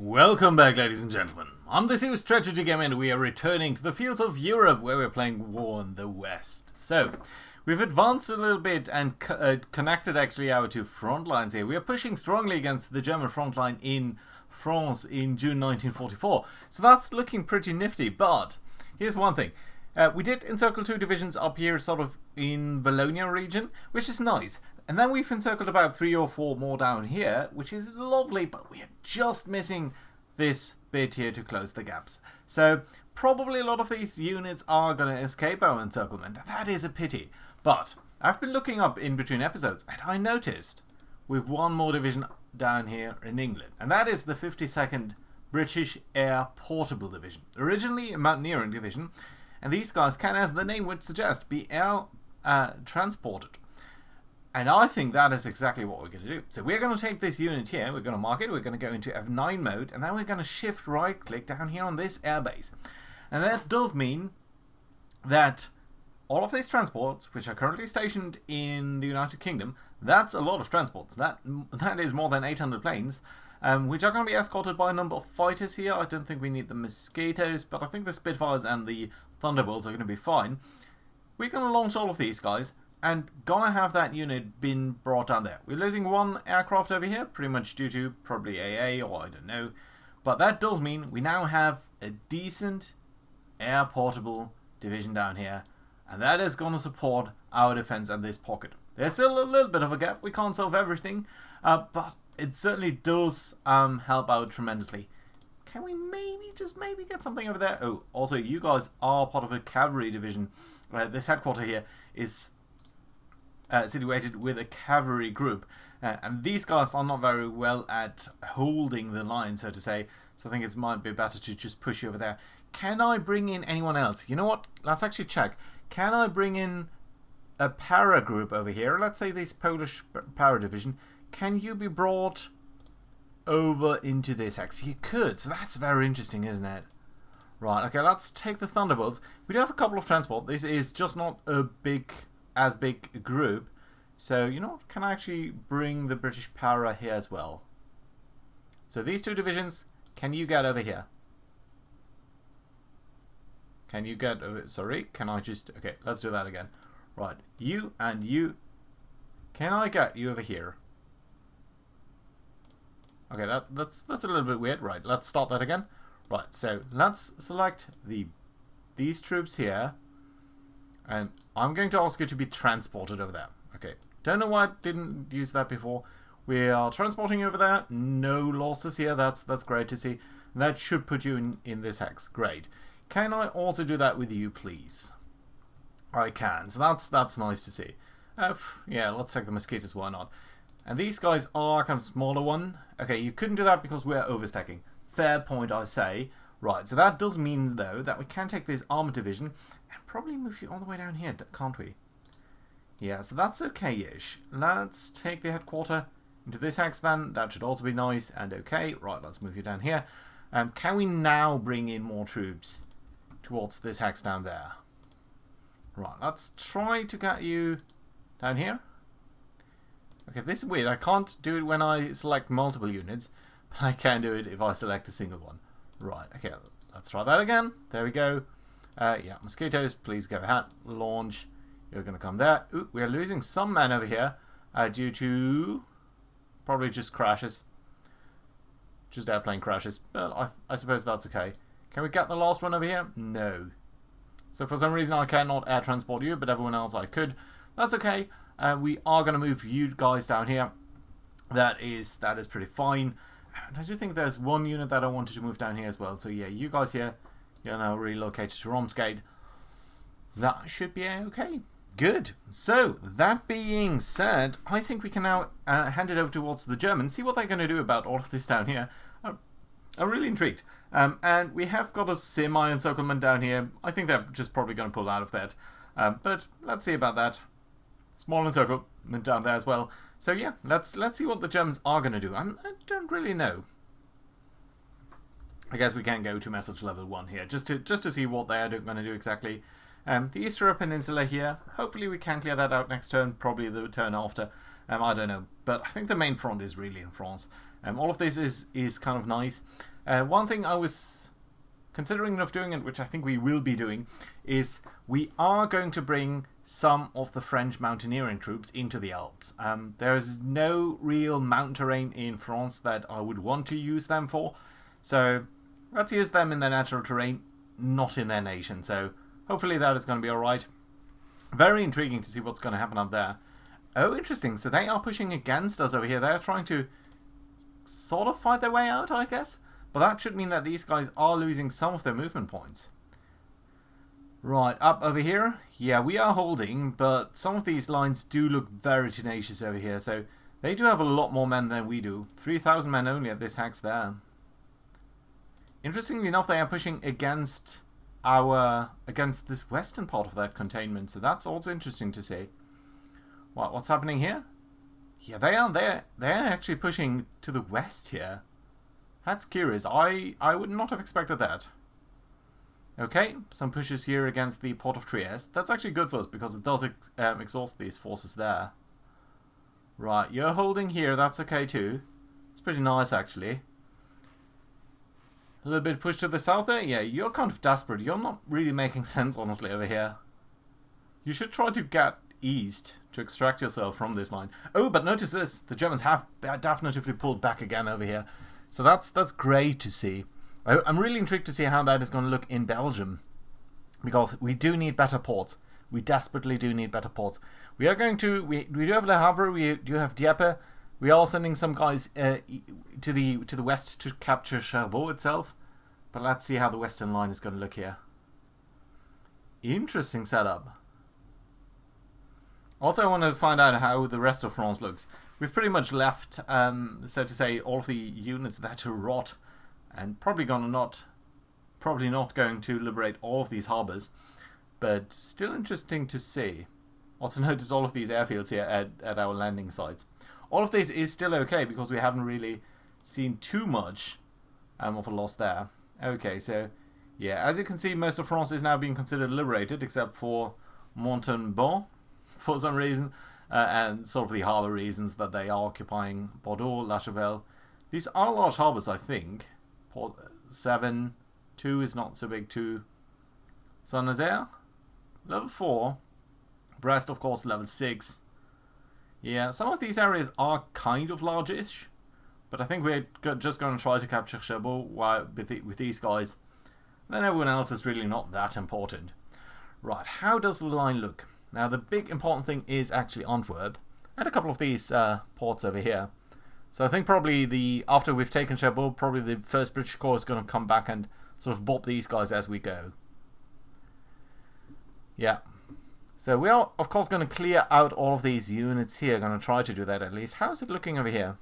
Welcome back, ladies and gentlemen. On this new strategy game, and we are returning to the fields of Europe, where we're playing War in the West. So, we've advanced a little bit and connected actually our two front lines here. We are pushing strongly against the German front line in France in June 1944. So that's looking pretty nifty, but here's one thing. We did encircle two divisions up here, sort of in Wallonia region, which is nice. And then we've encircled about 3 or 4 more down here, which is lovely, but we are just missing this bit here to close the gaps. So probably a lot of these units are going to escape our encirclement. That is a pity. But I've been looking up in between episodes, and I noticed we've one more division down here in England. And that is the 52nd British Air Portable Division. Originally a mountaineering division. And these guys can, as the name would suggest, be air transported. And I think that is exactly what we're going to do. So we're going to take this unit here, we're going to mark it, we're going to go into F9 mode, and then we're going to shift right click down here on this airbase. And that does mean that all of these transports, which are currently stationed in the United Kingdom, that's a lot of transports. That is more than 800 planes, which are going to be escorted by a number of fighters here. I don't think we need the Mosquitoes, but I think the Spitfires and the Thunderbolts are going to be fine. We're going to launch all of these guys, and gonna have that unit been brought down there. We're losing one aircraft over here, pretty much due to probably AA or I don't know. But that does mean we now have a decent air portable division down here, and that is gonna support our defense and this pocket. There's still a little bit of a gap. We can't solve everything, but it certainly does help out tremendously. Can we maybe get something over there? Oh, also you guys are part of a cavalry division. This headquarter here is situated with a cavalry group, and these guys are not very well at holding the line, so to say, so I think it might be better to just push you over there. Can I bring in anyone else? You know what, let's actually check. Can I bring in a para group over here? Let's say this Polish para division. Can you be brought over into this hex? You could, so that's very interesting, isn't it? Right, okay, let's take the Thunderbolts. We do have a couple of transport. This is just not a big group, so you know what, can I actually bring the British para here as well? So these two divisions, can you get over here? Can you get over, sorry, can I just, okay, let's do that again. Right, you and you, can I get you over here? Okay, that's a little bit weird. Right, let's start that again. Right, so let's select these troops here, and I'm going to ask you to be transported over there. Okay, don't know why I didn't use that before. We are transporting over there. No losses here. That's great to see. That should put you in this hex. Great. Can I also do that with you, please? I can. So that's nice to see. Yeah, let's take the Mosquitoes. Why not? And these guys are kind of smaller one. Okay, you couldn't do that because we're overstacking. Fair point, I say. Right, so that does mean, though, that we can take this armored division and probably move you all the way down here, can't we? Yeah, so that's okay-ish. Let's take the headquarter into this hex then. That should also be nice and okay. Right, let's move you down here. Can we now bring in more troops towards this hex down there? Right, let's try to get you down here. Okay, this is weird. I can't do it when I select multiple units, but I can do it if I select a single one. Right, okay, let's try that again. There we go. Yeah, Mosquitoes, please go ahead. Launch. You're going to come there. Ooh, we're losing some men over here due to probably just crashes. Just airplane crashes. But I suppose that's okay. Can we get the last one over here? No. So for some reason I cannot air transport you, but everyone else I could. That's okay. We are going to move you guys down here. That is pretty fine. And I do think there's one unit that I wanted to move down here as well. So yeah, you guys here, you're now relocated to Romsgate. That should be okay. Good. So, that being said, I think we can now hand it over towards the Germans, see what they're going to do about all of this down here. I'm really intrigued. And we have got a semi-encirclement down here. I think they're just probably going to pull out of that. But let's see about that. Small encirclement down there as well. So yeah, let's see what the Germans are going to do. I don't really know. I guess we can go to message level 1 here, just to see what they are going to do exactly. The East Peninsula here, hopefully we can clear that out next turn, probably the turn after. I don't know, but I think the main front is really in France. All of this is kind of nice. One thing I was considering of doing, it, which I think we will be doing, is we are going to bring some of the French mountaineering troops into the Alps. There is no real mountain terrain in France that I would want to use them for, so let's use them in their natural terrain, not in their nation. So hopefully that is going to be alright. Very intriguing to see what's going to happen up there. Oh, interesting. So they are pushing against us over here. They're trying to sort of fight their way out, I guess. But that should mean that these guys are losing some of their movement points. Right, up over here. Yeah, we are holding, but some of these lines do look very tenacious over here. So they do have a lot more men than we do. 3,000 men only at this hex there. Interestingly enough, they are pushing against this western part of that containment. So that's also interesting to see. What's happening here? Yeah, they're actually pushing to the west here. That's curious. I would not have expected that. Okay, some pushes here against the port of Trieste. That's actually good for us because it does exhaust these forces there. Right, you're holding here. That's okay too. It's pretty nice actually. A little bit push to the south there. Yeah, you're kind of desperate. You're not really making sense honestly over here. You should try to get east to extract yourself from this line. Oh, but notice this. The Germans have definitively pulled back again over here. So that's great to see. I'm really intrigued to see how that is going to look in Belgium. Because we do need better ports. We desperately do need better ports. We are going to... We do have Le Havre. We do have Dieppe. We are sending some guys to the west to capture Cherbourg itself. But let's see how the western line is going to look here. Interesting setup. Also, I want to find out how the rest of France looks. We've pretty much left, so to say, all of the units there to rot, and probably not going to liberate all of these harbours, but still interesting to see. Also, notice all of these airfields here at our landing sites. All of this is still okay because we haven't really seen too much of a loss there. Okay, so yeah, as you can see, most of France is now being considered liberated, except for Montauban. For some reason, and sort of the harbour reasons that they are occupying Bordeaux, La Chapelle. These are large harbours, I think. Port 7, 2 is not so big too. Saint-Nazaire, level 4. Brest, of course, level 6. Yeah, some of these areas are kind of large-ish, but I think we're just going to try to capture Cherbourg with these guys. Then everyone else is really not that important. Right, how does the line look? Now, the big important thing is actually Antwerp, and a couple of these ports over here. So I think probably after we've taken Cherbourg, probably the 1st British Corps is going to come back and sort of bop these guys as we go. Yeah. So we are, of course, going to clear out all of these units here. Going to try to do that at least. How is it looking over here?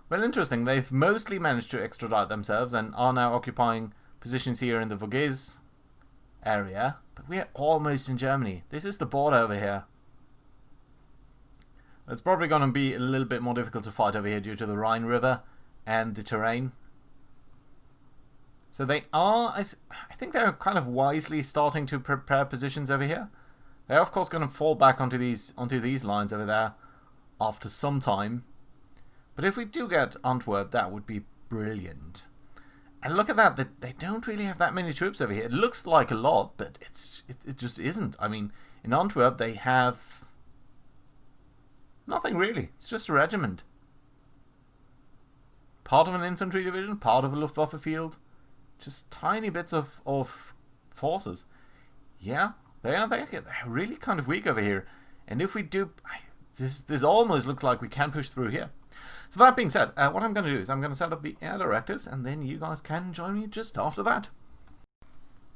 Well, interesting. They've mostly managed to extradite themselves and are now occupying positions here in the Vosges area. But we're almost in Germany. This is the border over here. It's probably going to be a little bit more difficult to fight over here due to the Rhine River and the terrain. So they are, I think they're kind of wisely starting to prepare positions over here. They're of course going to fall back onto these lines over there after some time. But if we do get Antwerp, that would be brilliant. And look at that, they don't really have that many troops over here. It looks like a lot, but it just isn't. I mean, in Antwerp they have nothing really. It's just a regiment. Part of an infantry division, part of a Luftwaffe field. Just tiny bits of forces. Yeah, they're really kind of weak over here. And if we do... This almost looks like we can push through here. So that being said, what I'm going to do is I'm going to set up the air directives, and then you guys can join me just after that.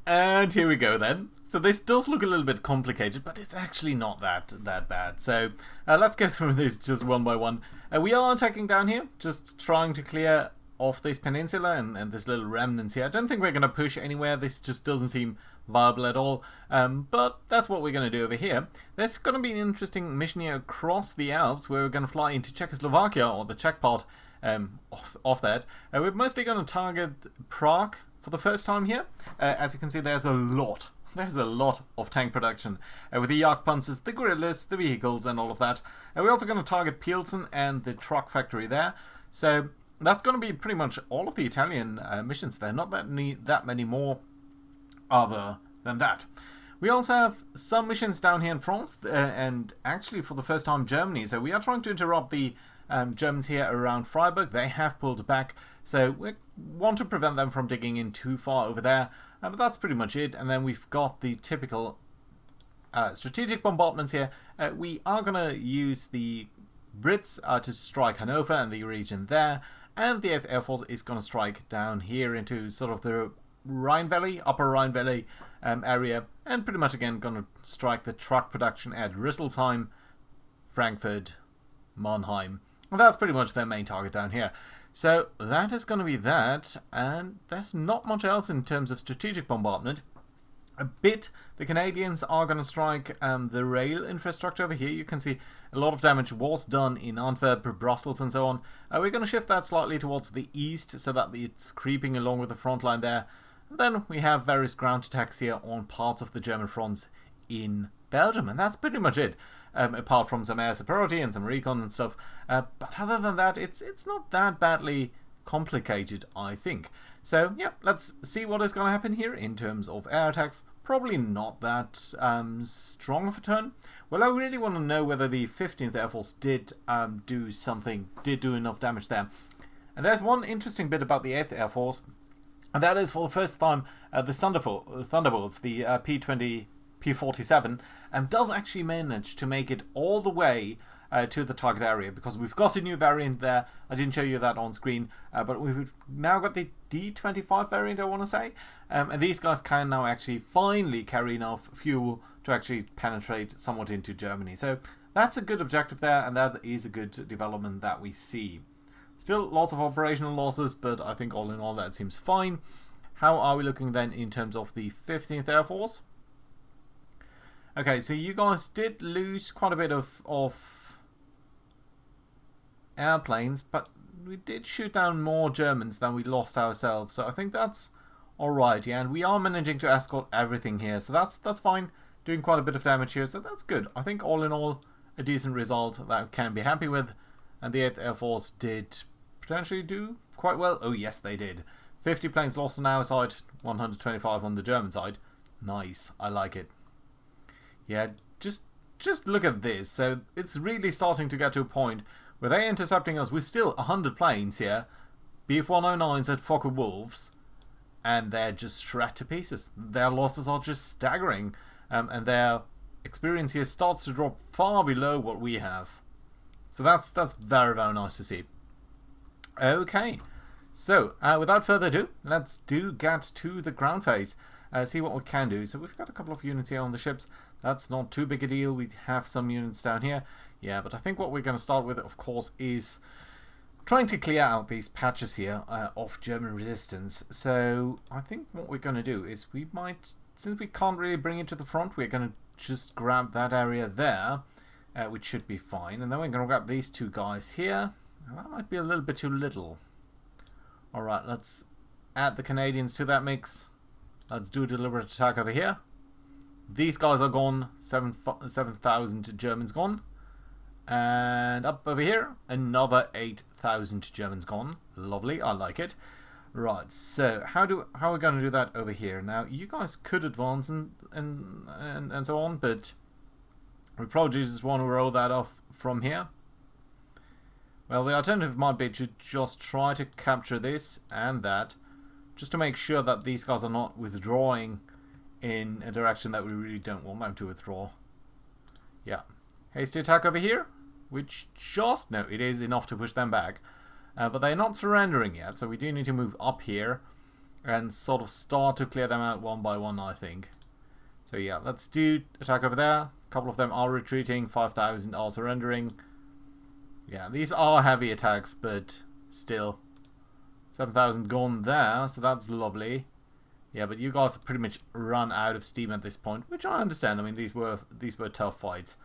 And here we go then. So this does look a little bit complicated, but it's actually not that bad. So let's go through this just one by one. We are attacking down here, just trying to clear off this peninsula and this little remnants here. I don't think we're going to push anywhere. This just doesn't seem viable at all. But that's what we're going to do over here. There's going to be an interesting mission here across the Alps where we're going to fly into Czechoslovakia, or the Czech part of that. We're mostly going to target Prague for the first time here. As you can see, there's a lot There's a lot of tank production with the Jagdpanzers, the guerrillas, the vehicles, and all of that. And we're also going to target Pilsen and the truck factory there. So that's going to be pretty much all of the Italian missions there. Not that many more other than that. We also have some missions down here in France, and actually for the first time Germany. So we are trying to interrupt the Germans here around Freiburg. They have pulled back, so we want to prevent them from digging in too far over there. But that's pretty much it. And then we've got the typical strategic bombardments here. We are going to use the Brits to strike Hanover and the region there. And the 8th Air Force is going to strike down here into sort of the Rhine Valley, Upper Rhine Valley area. And pretty much again going to strike the truck production at Rüsselsheim, Frankfurt, Mannheim. And that's pretty much their main target down here. So that is going to be that, and there's not much else in terms of strategic bombardment. A bit, the Canadians are going to strike the rail infrastructure over here. You can see a lot of damage was done in Antwerp, Brussels, and so on. We're going to shift that slightly towards the east so that it's creeping along with the front line there. And then we have various ground attacks here on parts of the German fronts in Belgium, and that's pretty much it. Apart from some air superiority and some recon and stuff. But other than that, it's not that badly complicated, I think. So, yeah, let's see what is going to happen here in terms of air attacks. Probably not that strong of a turn. Well, I really want to know whether the 15th Air Force did do enough damage there. And there's one interesting bit about the 8th Air Force, and that is for the first time the Thunderbolts, the P-47, does actually manage to make it all the way to the target area, because we've got a new variant there. I didn't show you that on screen, but we've now got the D25 variant, I want to say. And these guys can now actually finally carry enough fuel to actually penetrate somewhat into Germany. So that's a good objective there, and that is a good development that we see. Still lots of operational losses, but I think all in all that seems fine. How are we looking then in terms of the 15th Air Force? Okay, so you guys did lose quite a bit of airplanes, but we did shoot down more Germans than we lost ourselves, so I think that's alright, yeah, and we are managing to escort everything here, so that's fine. Doing quite a bit of damage here, so that's good. I think all in all, a decent result that we can be happy with, and the 8th Air Force did potentially do quite well. Oh yes, they did. 50 planes lost on our side, 125 on the German side. Nice, I like it. Yeah, just look at this. So it's really starting to get to a point where they're intercepting us with still 100 planes here, Bf-109s at Focke-Wulfs, and they're just shred to pieces. Their losses are just staggering, and their experience here starts to drop far below what we have. So that's very, very nice to see. Okay, so without further ado, let's get to the ground phase. See what we can do. So we've got a couple of units here on the ships. That's not too big a deal. We have some units down here. Yeah, but I think what we're going to start with, of course, is trying to clear out these patches here of German resistance. So I think what we're going to do is we might, since we can't really bring it to the front, we're going to just grab that area there, which should be fine. And then we're going to grab these two guys here. Now, that might be a little bit too little. Alright, let's add the Canadians to that mix. Let's do a deliberate attack over here. These guys are gone. 7,000 Germans gone. And up over here, another 8,000 Germans gone. Lovely, I like it. Right, so how are we going to do that over here? Now, you guys could advance and so on, but we probably just want to roll that off from here. Well, the alternative might be to just try to capture this and that, just to make sure that these guys are not withdrawing in a direction that we really don't want them to withdraw. Yeah. Hasty attack over here, which just, no, it is enough to push them back. But they're not surrendering yet, so we do need to move up here and sort of start to clear them out one by one, I think. So yeah, let's do attack over there. A couple of them are retreating, 5,000 are surrendering. Yeah, these are heavy attacks, but still. 7,000 gone there, so that's lovely. Yeah, but you guys have pretty much run out of steam at this point, which I understand. I mean, these were tough fights.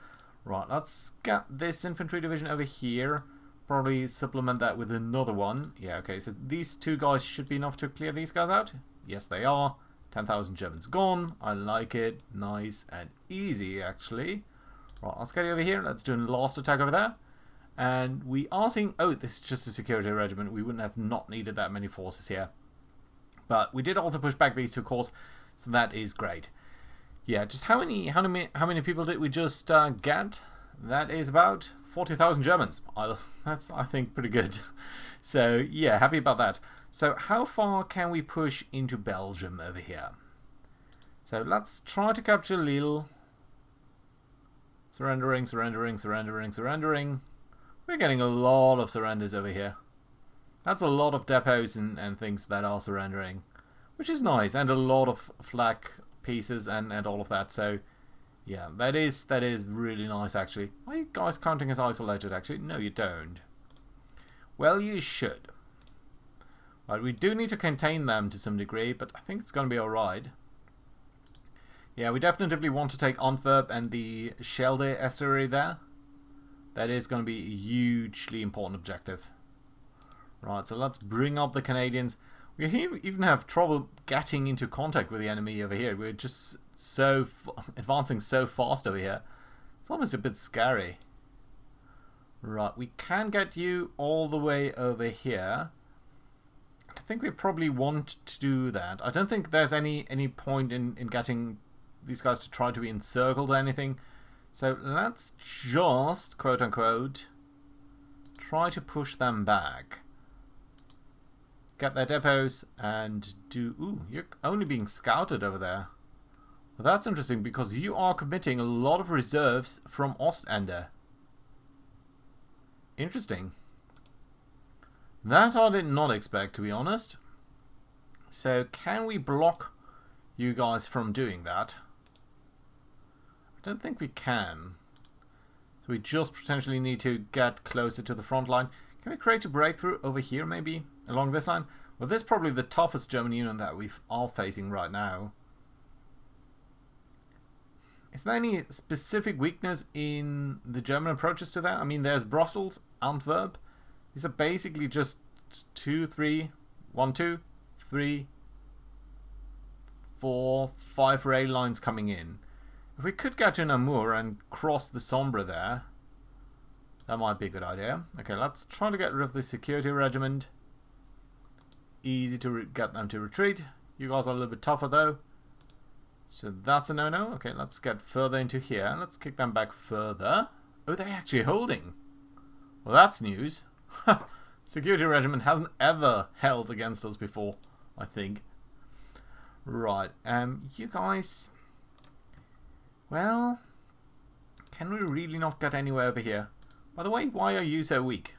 Right, let's get this infantry division over here. Probably supplement that with another one. Yeah, okay, so these two guys should be enough to clear these guys out. Yes, they are. 10,000 Germans gone. I like it. Nice and easy, actually. Right, let's get over here. Let's do a last attack over there. And we are seeing... Oh, this is just a security regiment. We wouldn't have not needed that many forces here. But we did also push back these two corps, so that is great. Yeah, just how many people did we just get? That is about 40,000 Germans. That's, I think, pretty good. So, yeah, happy about that. So, how far can we push into Belgium over here? So, let's try to capture Lille. Surrendering, surrendering, surrendering, surrendering. We're getting a lot of surrenders over here. That's a lot of depots and things that are surrendering, which is nice, and a lot of flak pieces and all of that. So, yeah, that is really nice, actually. Are you guys counting as isolated, actually? No, you don't. Well, you should. Right, we do need to contain them to some degree, but I think it's going to be alright. Yeah, we definitely want to take Antwerp and the Schelde estuary there. That is going to be a hugely important objective. Right, so let's bring up the Canadians. We even have trouble getting into contact with the enemy over here. We're just so advancing so fast over here. It's almost a bit scary. Right, we can get you all the way over here. I think we probably want to do that. I don't think there's any point in getting these guys to try to be encircled or anything. So let's just, quote unquote, try to push them back. Get their depots and do... Ooh, you're only being scouted over there. Well, that's interesting because you are committing a lot of reserves from Ostende. Interesting. That I did not expect, to be honest. So, can we block you guys from doing that? I don't think we can. So we just potentially need to get closer to the front line. Can we create a breakthrough over here, maybe? Along this line? Well, this is probably the toughest German unit that we are facing right now. Is there any specific weakness in the German approaches to that? I mean, there's Brussels, Antwerp. These are basically just 2, 3, 1, 2, 3, 4, 5 rail lines coming in. If we could get to Namur and cross the Sombre there, that might be a good idea. Okay, let's try to get rid of the security regiment. Easy to get them to retreat. You guys are a little bit tougher though. So that's a no-no. Okay, let's get further into here. Let's kick them back further. Oh, they're actually holding. Well, that's news. Security regiment hasn't ever held against us before, I think. Right, you guys... Well, can we really not get anywhere over here? By the way, why are you so weak?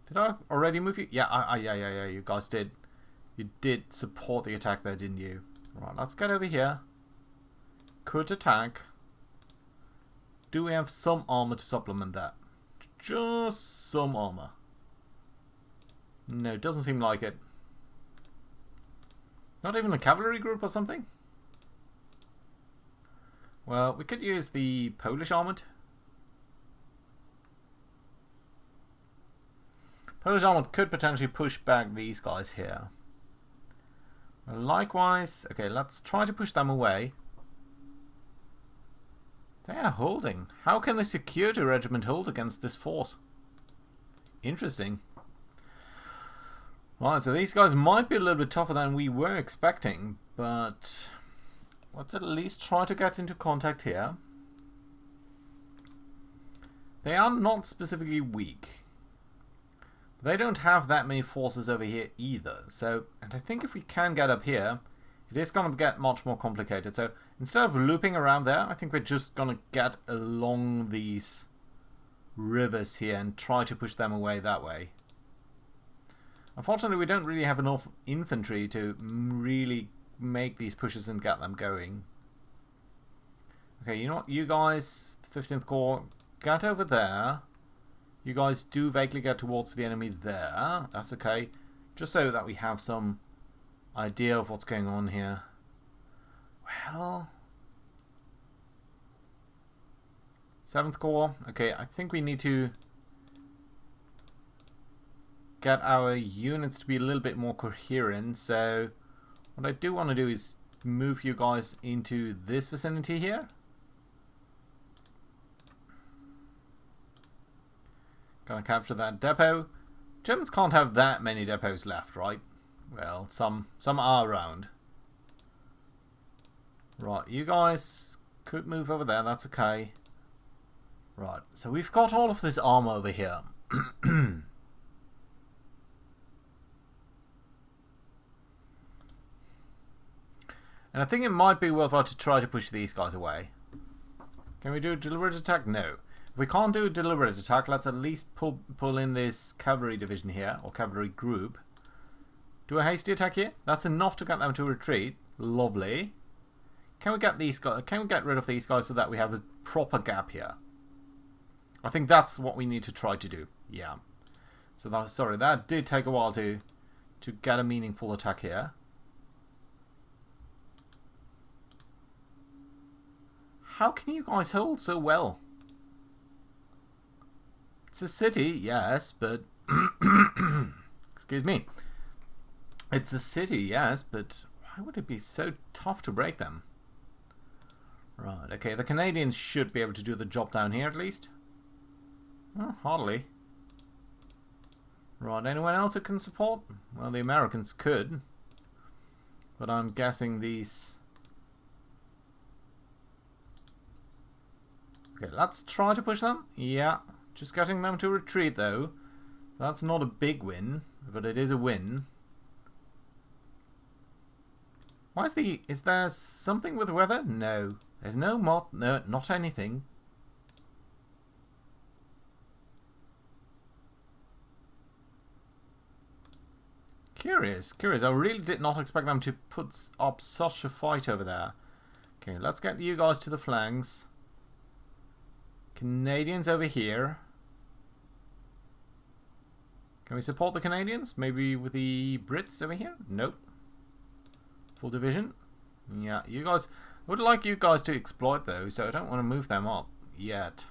Did I already move you? Yeah, yeah, you guys did. You did support the attack there, didn't you? Right, let's get over here. Could attack. Do we have some armor to supplement that? Just some armor. No, doesn't seem like it. Not even a cavalry group or something? Well, we could use the Polish armored. Polish armored could potentially push back these guys here. Likewise, okay, let's try to push them away. They are holding. How can the security regiment hold against this force? Interesting. Right, so these guys might be a little bit tougher than we were expecting, but let's at least try to get into contact here. They are not specifically weak. They don't have that many forces over here either. So, and I think if we can get up here, it is going to get much more complicated. So instead of looping around there, I think we're just going to get along these rivers here and try to push them away that way. Unfortunately, we don't really have enough infantry to really make these pushes and get them going. Okay, you know what? You guys, the 15th Corps, get over there. You guys do vaguely get towards the enemy there. That's okay. Just so that we have some idea of what's going on here. Well... 7th Corps. Okay, I think we need to get our units to be a little bit more coherent. So, What I do want to do is move you guys into this vicinity here. Gonna capture that depot. Germans can't have that many depots left, right? Well, some are around. Right, you guys could move over there, that's okay. Right, so we've got all of this armor over here. And I think it might be worthwhile to try to push these guys away. Can we do a deliberate attack? No. If we can't do a deliberate attack, let's at least pull in this cavalry division here, or cavalry group. Do a hasty attack here? That's enough to get them to retreat. Lovely. Can we get these guys? Can we get rid of these guys so that we have a proper gap here? I think that's what we need to try to do. Yeah. So that, sorry, that did take a while to get a meaningful attack here. How can you guys hold so well? It's a city, yes, but excuse me. It's a city, yes, but why would it be so tough to break them? Right, okay, the Canadians should be able to do the job down here at least. Well, hardly. Right, anyone else who can support? Well, the Americans could. But I'm guessing these... Okay, let's try to push them. Yeah, just getting them to retreat though. So that's not a big win, but it is a win. Why is the... Is there something with the weather? No. There's no not anything. Curious. I really did not expect them to put up such a fight over there. Okay, let's get you guys to the flanks. Canadians over here. Can we support the Canadians? Maybe with the Brits over here? Nope. Full division. Yeah, you guys... I would like you guys to exploit those, so I don't want to move them up yet.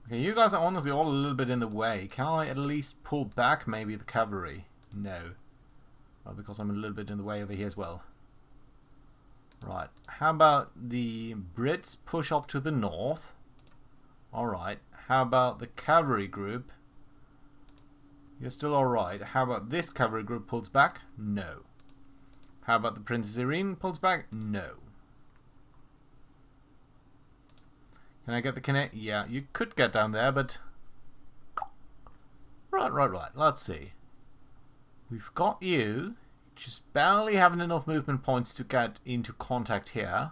Okay, you guys are honestly all a little bit in the way. Can I at least pull back maybe the cavalry? No. Well, because I'm a little bit in the way over here as well. Right. How about the Brits push up to the north? Alright. How about the cavalry group? You're still alright. How about this cavalry group pulls back? No. How about the Princess Irene pulls back? No. Can I get the connect? Yeah, you could get down there, but... Right. Let's see. We've got you. Just barely having enough movement points to get into contact here.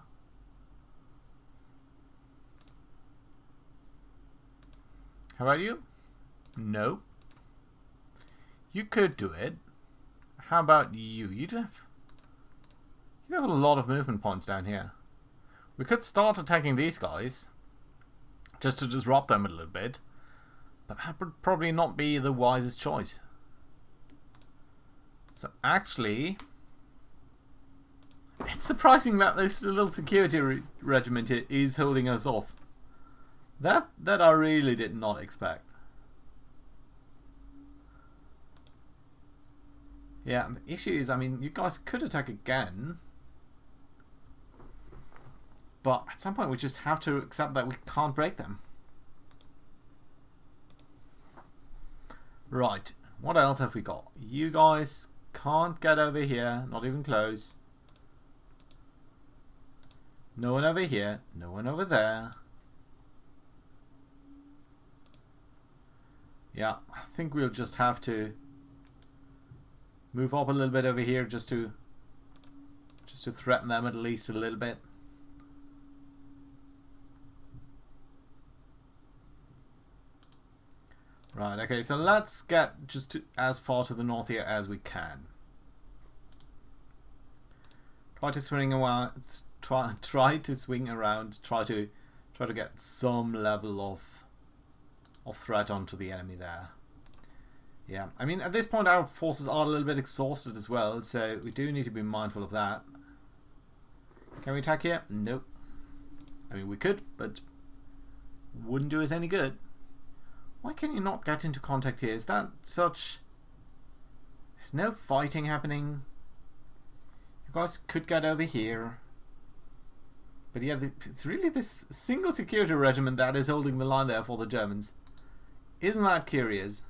How about you? No. You could do it. How about you? You have a lot of movement points down here. We could start attacking these guys. Just to disrupt them a little bit. But that would probably not be the wisest choice. So actually... It's surprising that this little security regiment here is holding us off. That I really did not expect. Yeah, the issue is, I mean, you guys could attack again. But at some point we just have to accept that we can't break them. Right, what else have we got? You guys can't get over here, not even close. No one over here, no one over there. Yeah, I think we'll just have to move up a little bit over here just to threaten them at least a little bit. Right, okay, so let's get just as far to the north here as we can. Try to swing around, try to get some level of threat onto the enemy there. Yeah, I mean, at this point our forces are a little bit exhausted as well, so we do need to be mindful of that. Can we attack here? Nope. I mean, we could, but wouldn't do us any good. Why can you not get into contact here? Is that such There's no fighting happening. You guys could get over here. But yeah, it's really this single security regiment that is holding the line there for the Germans. Isn't that curious?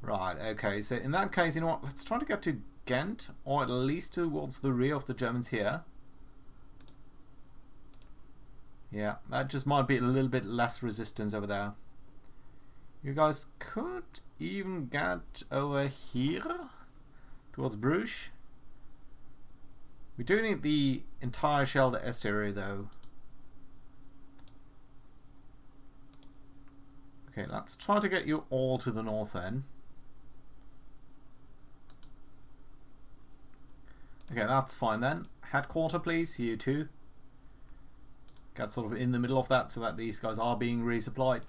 Right, okay, so in that case, you know what? Let's try to get to Ghent, or at least towards the rear of the Germans here. Yeah, that just might be a little bit less resistance over there. You guys could even get over here towards Bruges. We do need the entire Schelde estuary though. Okay, let's try to get you all to the north then. Okay, that's fine then. Headquarter please, you two. Get sort of in the middle of that so that these guys are being resupplied.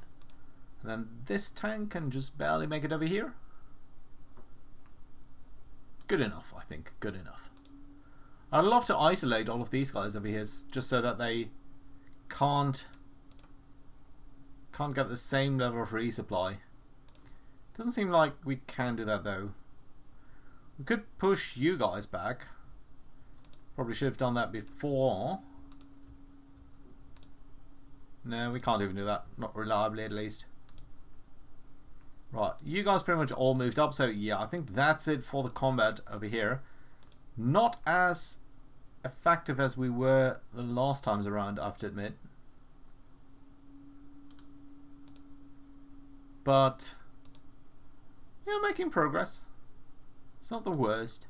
And then this tank can just barely make it over here. Good enough, I think. Good enough. I'd love to isolate all of these guys over here just so that they can't get the same level of resupply. Doesn't seem like we can do that though. We could push you guys back. Probably should have done that before. No, we can't even do that. Not reliably, at least. Right, you guys pretty much all moved up. So, yeah, I think that's it for the combat over here. Not as effective as we were the last times around, I have to admit. But, yeah, making progress. It's not the worst.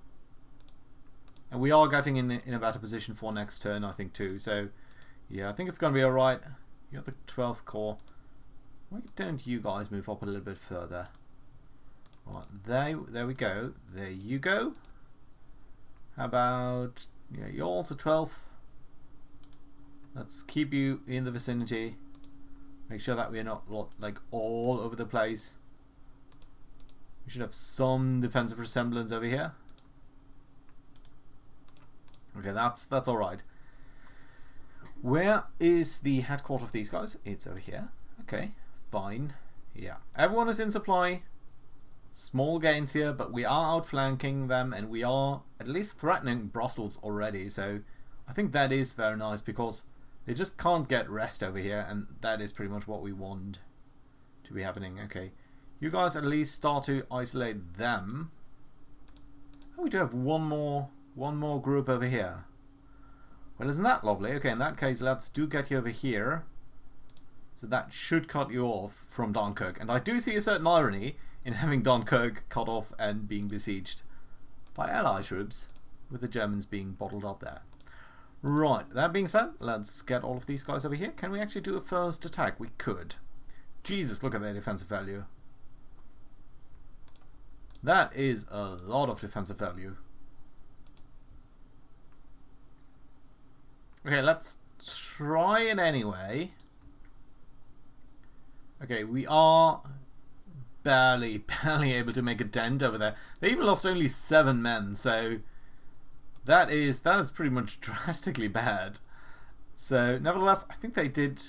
And we are getting in a better position for next turn, I think, too. So, yeah, I think it's going to be alright. You have the 12th Corps. Why don't you guys move up a little bit further? Right, there we go. There you go. How about, yeah, you're also 12th. Let's keep you in the vicinity. Make sure that we're not like all over the place. We should have some defensive resemblance over here. Okay, that's all right. Where is the headquarters of these guys? It's over here. Okay, fine. Yeah, everyone is in supply. Small gains here, but we are outflanking them, and we are at least threatening Brussels already. So I think that is very nice because they just can't get rest over here, and that is pretty much what we want to be happening. Okay, you guys at least start to isolate them. Oh, we do have one more group over here. Well, isn't that lovely? Okay, in that case, let's get you over here. So that should cut you off from Dunkirk. And I do see a certain irony in having Dunkirk cut off and being besieged by Allied troops, with the Germans being bottled up there. Right, that being said, let's get all of these guys over here. Can we actually do a first attack? We could. Jesus, look at their defensive value. That is a lot of defensive value. Okay, let's try it anyway. Okay, we are barely able to make a dent over there. They even lost only 7 men, so that is pretty much drastically bad. So, nevertheless, I think they did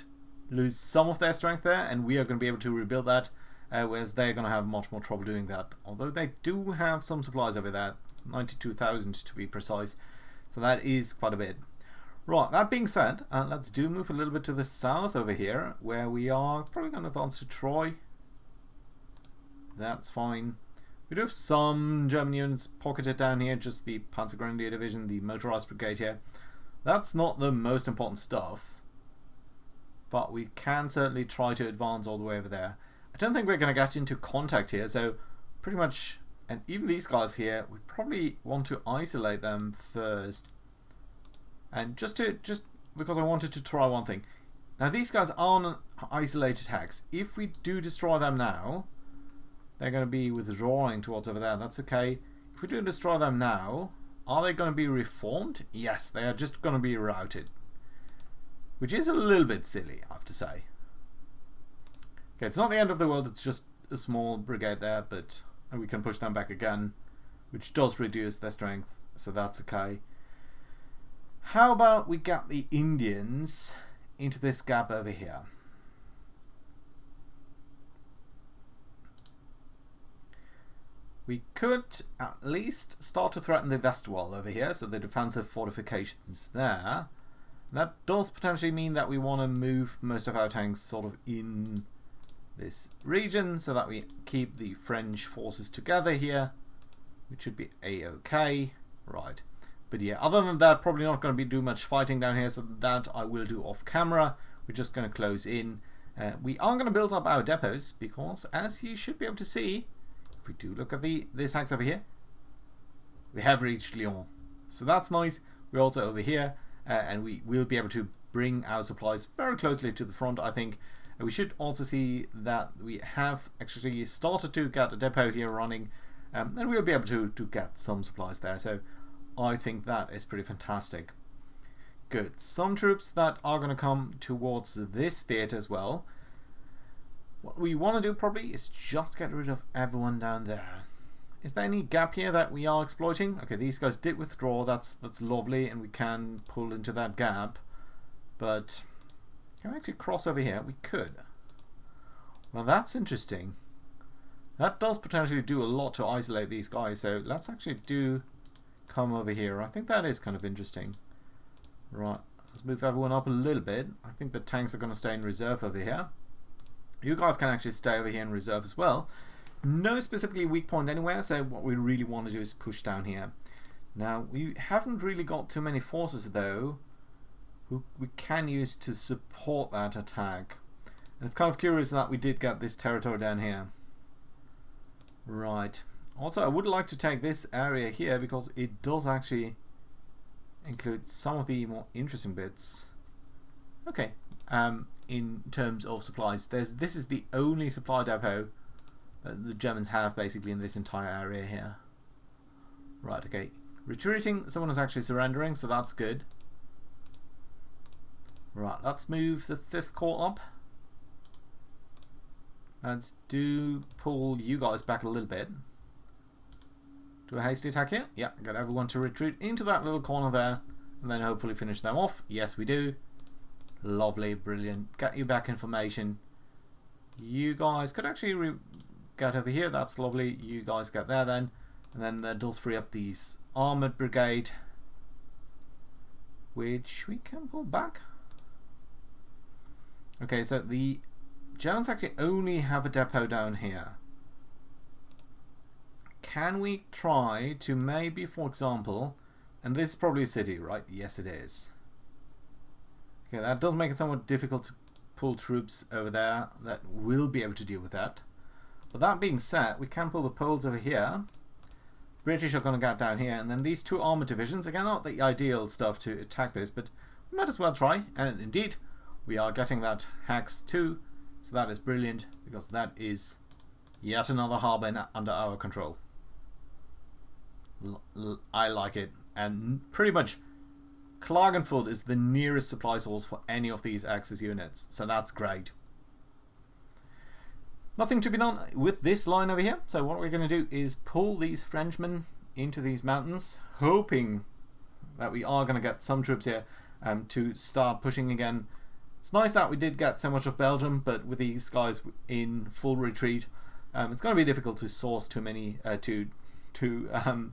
lose some of their strength there, and we are going to be able to rebuild that, whereas they're going to have much more trouble doing that. Although they do have some supplies over there, 92,000 to be precise, so that is quite a bit. Right, that being said, let's move a little bit to the south over here, where we are probably going to advance to Troy. That's fine. We do have some German units pocketed down here, just the Panzergrenadier Division, the Motorized Brigade here. That's not the most important stuff, but we can certainly try to advance all the way over there. I don't think we're going to get into contact here, so pretty much, and even these guys here, we probably want to isolate them first. And just because I wanted to try one thing. Now these guys are on isolated hex. If we do destroy them now, they're going to be withdrawing towards over there. That's okay. If we do destroy them now, are they going to be reformed? Yes, they are just going to be routed. Which is a little bit silly, I have to say. Okay, it's not the end of the world. It's just a small brigade there, but we can push them back again, which does reduce their strength, so that's okay. How about we get the Indians into this gap over here? we could at least start to threaten the west wall over here, so the defensive fortifications there. That does potentially mean that we want to move most of our tanks sort of in this region so that we keep the French forces together here, which should be a-okay. Right. But yeah, other than that, probably not going to do much fighting down here, so that I will do off camera. We're just going to close in. We are going to build up our depots because, as you should be able to see, if we do look at this axe over here, we have reached Lyon. So that's nice. We're also over here, and we will be able to bring our supplies very closely to the front, I think. We should also see that we have actually started to get a depot here running, and we'll be able to get some supplies there. So I think that is pretty fantastic. Good. Some troops that are going to come towards this theatre as well. What we want to do probably is just get rid of everyone down there. Is there any gap here that we are exploiting? Okay, these guys did withdraw. That's lovely, and we can pull into that gap. But can we actually cross over here? We could. Well, that's interesting. That does potentially do a lot to isolate these guys. So let's actually come over here. I think that is kind of interesting. Right, let's move everyone up a little bit. I think the tanks are going to stay in reserve over here. You guys can actually stay over here in reserve as well. No specifically weak point anywhere, so what we really want to do is push down here. Now, we haven't really got too many forces, though, who we can use to support that attack. And it's kind of curious that we did get this territory down here. Right. Also, I would like to take this area here because it does actually include some of the more interesting bits. Okay. In terms of supplies, this is the only supply depot that the Germans have basically in this entire area here. Right, okay. Retreating, someone is actually surrendering, so that's good. Right, let's move the 5th Corps up. Let's pull you guys back a little bit. Do a hasty attack here? Yeah, get everyone to retreat into that little corner there, and then hopefully finish them off. Yes, we do. Lovely, brilliant. Get you back in formation. You guys could actually get over here. That's lovely. You guys get there then. And then that does free up these armoured brigade, which we can pull back. Okay, so the Germans actually only have a depot down here. Can we try to maybe, for example, and this is probably a city, right? Yes, it is. Okay, that does make it somewhat difficult to pull troops over there that will be able to deal with that. But that being said, we can pull the Poles over here. British are going to get down here, and then these 2 armoured divisions, again, not the ideal stuff to attack this, but we might as well try. And indeed, we are getting that Hex 2, so that is brilliant, because that is yet another harbour under our control. I like it, and pretty much Klagenfurt is the nearest supply source for any of these Axis units, so that's great. Nothing to be done with this line over here, so what we're going to do is pull these Frenchmen into these mountains, hoping that we are going to get some troops here to start pushing again. It's nice that we did get so much of Belgium, but with these guys in full retreat, it's going to be difficult to source too many to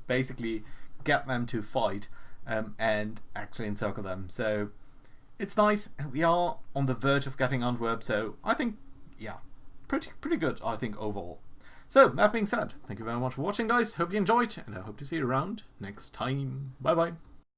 basically get them to fight and actually encircle them. So it's nice. We are on the verge of getting Antwerp, so I think, yeah, pretty good, I think, overall. So that being said, thank you very much for watching, guys. Hope you enjoyed, and I hope to see you around next time. Bye bye.